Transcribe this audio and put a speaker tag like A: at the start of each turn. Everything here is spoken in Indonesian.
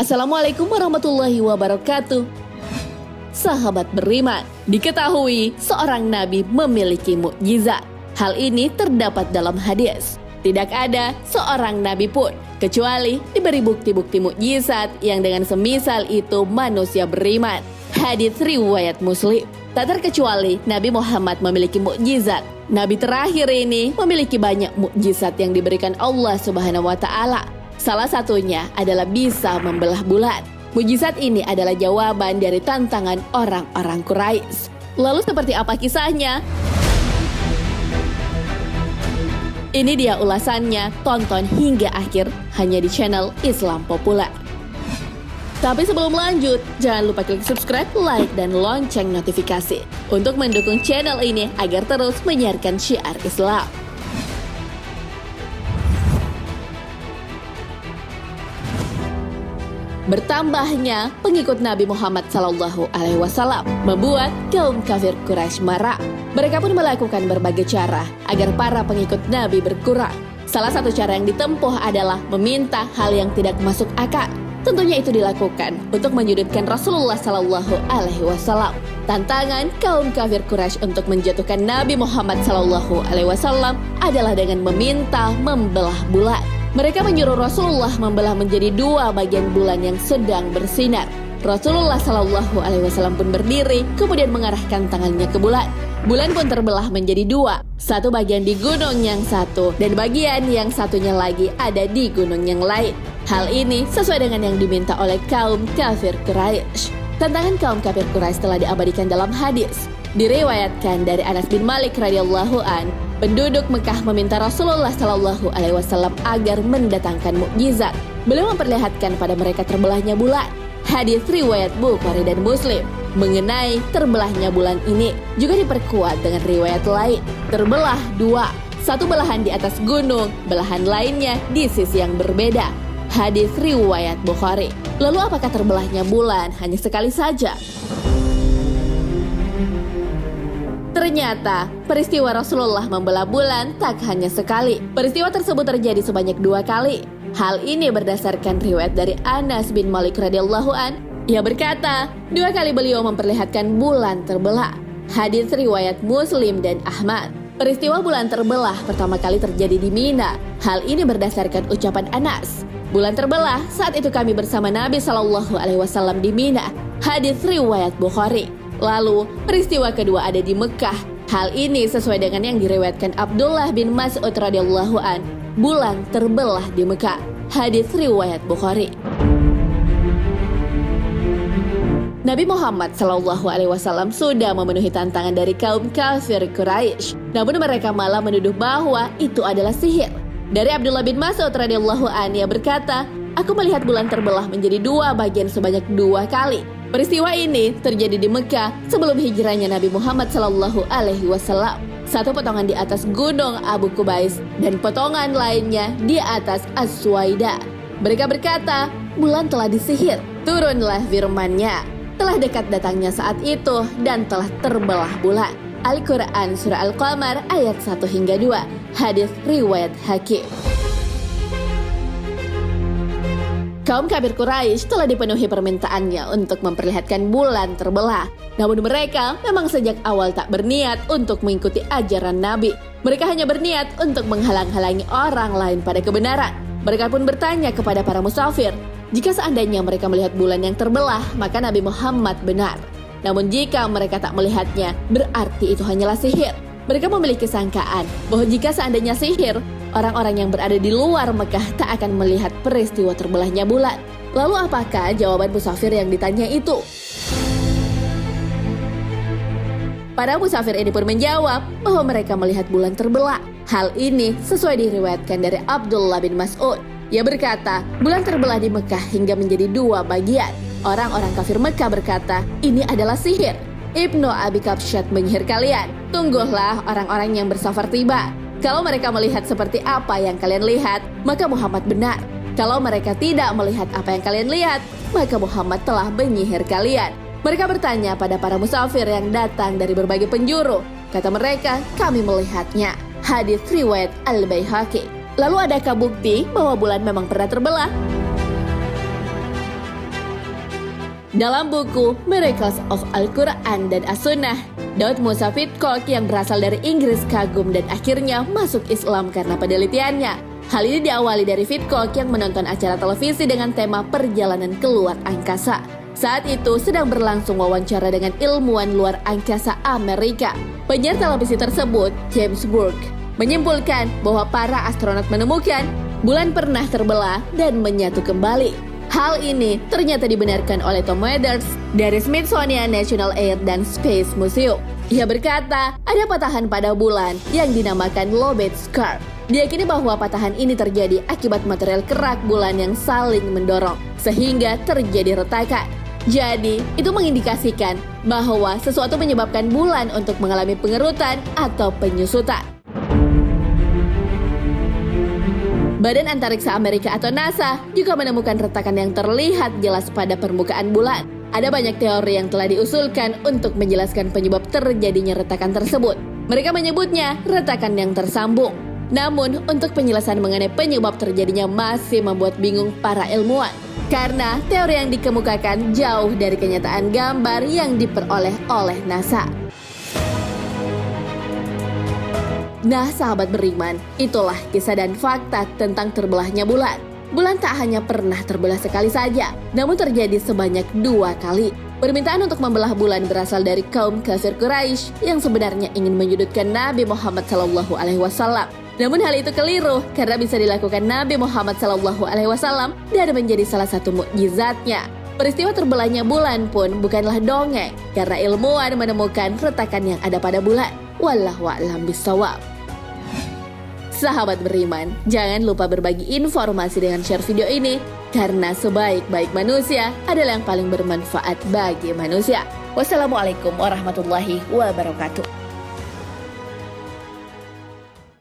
A: Assalamualaikum warahmatullahi wabarakatuh. Sahabat beriman, diketahui seorang nabi memiliki mukjizat. Hal ini terdapat dalam hadis. Tidak ada seorang nabi pun kecuali diberi bukti-bukti mukjizat yang dengan semisal itu manusia beriman. Hadis riwayat Muslim. Tak terkecuali Nabi Muhammad memiliki mukjizat. Nabi terakhir ini memiliki banyak mukjizat yang diberikan Allah Subhanahu wa taala. Salah satunya adalah bisa membelah bulan. Mukjizat ini adalah jawaban dari tantangan orang-orang Quraisy. Lalu seperti apa kisahnya? Ini dia ulasannya, tonton hingga akhir hanya di channel Islam Populer. Tapi sebelum lanjut, jangan lupa klik subscribe, like, dan lonceng notifikasi untuk mendukung channel ini agar terus menyiarkan syiar Islam. Bertambahnya pengikut Nabi Muhammad SAW membuat kaum kafir Quraisy marah. Mereka pun melakukan berbagai cara agar para pengikut Nabi berkurang. Salah satu cara yang ditempuh adalah meminta hal yang tidak masuk akal. Tentunya itu dilakukan untuk menyudutkan Rasulullah SAW. Tantangan kaum kafir Quraisy untuk menjatuhkan Nabi Muhammad SAW adalah dengan meminta membelah bulan. Mereka menyuruh Rasulullah membelah menjadi dua bagian bulan yang sedang bersinar. Rasulullah SAW pun berdiri, kemudian mengarahkan tangannya ke bulan. Bulan pun terbelah menjadi dua. Satu bagian di gunung yang satu, dan bagian yang satunya lagi ada di gunung yang lain. Hal ini sesuai dengan yang diminta oleh kaum kafir Quraisy. Tantangan kaum kafir Quraisy telah diabadikan dalam hadis. Diriwayatkan dari Anas bin Malik radhiyallahu an, penduduk Mekah meminta Rasulullah SAW agar mendatangkan mukjizat. Beliau memperlihatkan pada mereka terbelahnya bulan. Hadis riwayat Bukhari dan Muslim mengenai terbelahnya bulan ini juga diperkuat dengan riwayat lain. Terbelah dua, satu belahan di atas gunung, belahan lainnya di sisi yang berbeda. Hadis riwayat Bukhari. Lalu apakah terbelahnya bulan hanya sekali saja? Ternyata, peristiwa Rasulullah membelah bulan tak hanya sekali. Peristiwa tersebut terjadi sebanyak 2 kali. Hal ini berdasarkan riwayat dari Anas bin Malik radhiyallahu an. Ia berkata, 2 kali beliau memperlihatkan bulan terbelah. Hadis riwayat Muslim dan Ahmad. Peristiwa bulan terbelah pertama kali terjadi di Mina. Hal ini berdasarkan ucapan Anas. Bulan terbelah saat itu kami bersama Nabi SAW di Mina. Hadis riwayat Bukhari. Lalu, peristiwa kedua ada di Mekah. Hal ini sesuai dengan yang diriwayatkan Abdullah bin Mas'ud radhiyallahu an. Bulan terbelah di Mekah. Hadis riwayat Bukhari. Nabi Muhammad SAW sudah memenuhi tantangan dari kaum kafir Quraisy. Namun mereka malah menuduh bahwa itu adalah sihir. Dari Abdullah bin Mas'ud radhiyallahu an, ia berkata, "Aku melihat bulan terbelah menjadi 2 bagian sebanyak 2 kali. Peristiwa ini terjadi di Mekah sebelum hijrahnya Nabi Muhammad SAW. Satu potongan di atas gunung Abu Qubais dan potongan lainnya di atas As-Suwaida. Mereka berkata, bulan telah disihir. Turunlah firman-Nya. Telah dekat datangnya saat itu dan telah terbelah bulan." Al-Quran Surah Al-Qamar ayat 1 hingga 2. Hadis riwayat Hakim. Kaum kafir Quraisy telah dipenuhi permintaannya untuk memperlihatkan bulan terbelah. Namun mereka memang sejak awal tak berniat untuk mengikuti ajaran Nabi. Mereka hanya berniat untuk menghalang-halangi orang lain pada kebenaran. Mereka pun bertanya kepada para musafir, jika seandainya mereka melihat bulan yang terbelah, maka Nabi Muhammad benar. Namun jika mereka tak melihatnya, berarti itu hanyalah sihir. Mereka memiliki sangkaan bahwa jika seandainya sihir, orang-orang yang berada di luar Mekah tak akan melihat peristiwa terbelahnya bulan. Lalu apakah jawaban musafir yang ditanya itu? Para musafir ini pun menjawab bahwa mereka melihat bulan terbelah. Hal ini sesuai diriwayatkan dari Abdullah bin Mas'ud. Ia berkata, bulan terbelah di Mekah hingga menjadi 2 bagian. Orang-orang kafir Mekah berkata, ini adalah sihir. Ibnu Abi Kabsyat menyihir kalian. Tunggulah orang-orang yang bersafar tiba. Kalau mereka melihat seperti apa yang kalian lihat, maka Muhammad benar. Kalau mereka tidak melihat apa yang kalian lihat, maka Muhammad telah menyihir kalian. Mereka bertanya pada para musafir yang datang dari berbagai penjuru. Kata mereka, kami melihatnya. Hadis riwayat Al-Baihaqi. Lalu adakah bukti bahwa bulan memang pernah terbelah? Dalam buku Miracles of Al-Quran dan As-Sunnah, Daud Musa Fitchcock yang berasal dari Inggris kagum dan akhirnya masuk Islam karena penelitiannya. Hal ini diawali dari Fitchcock yang menonton acara televisi dengan tema perjalanan keluar angkasa. Saat itu sedang berlangsung wawancara dengan ilmuwan luar angkasa Amerika. Penyiar televisi tersebut, James Burke, menyimpulkan bahwa para astronot menemukan bulan pernah terbelah dan menyatu kembali. Hal ini ternyata dibenarkan oleh Tom Weathers dari Smithsonian National Air and Space Museum. Ia berkata, ada patahan pada bulan yang dinamakan lobate scar. Diyakini bahwa patahan ini terjadi akibat material kerak bulan yang saling mendorong, sehingga terjadi retakan. Jadi, itu mengindikasikan bahwa sesuatu menyebabkan bulan untuk mengalami pengerutan atau penyusutan. Badan Antariksa Amerika atau NASA juga menemukan retakan yang terlihat jelas pada permukaan bulan. Ada banyak teori yang telah diusulkan untuk menjelaskan penyebab terjadinya retakan tersebut. Mereka menyebutnya retakan yang tersambung. Namun, untuk penjelasan mengenai penyebab terjadinya masih membuat bingung para ilmuwan. Karena teori yang dikemukakan jauh dari kenyataan gambar yang diperoleh oleh NASA. Nah, sahabat beriman, itulah kisah dan fakta tentang terbelahnya bulan. Bulan tak hanya pernah terbelah sekali saja, namun terjadi sebanyak 2 kali. Permintaan untuk membelah bulan berasal dari kaum kafir Quraisy yang sebenarnya ingin menyudutkan Nabi Muhammad SAW. Namun hal itu keliru karena bisa dilakukan Nabi Muhammad SAW dan menjadi salah satu mukjizatnya. Peristiwa terbelahnya bulan pun bukanlah dongeng karena ilmuwan menemukan retakan yang ada pada bulan. Wallahu a'lam bishawab. Sahabat beriman, jangan lupa berbagi informasi dengan share video ini karena sebaik-baik manusia adalah yang paling bermanfaat bagi manusia. Wassalamualaikum warahmatullahi wabarakatuh.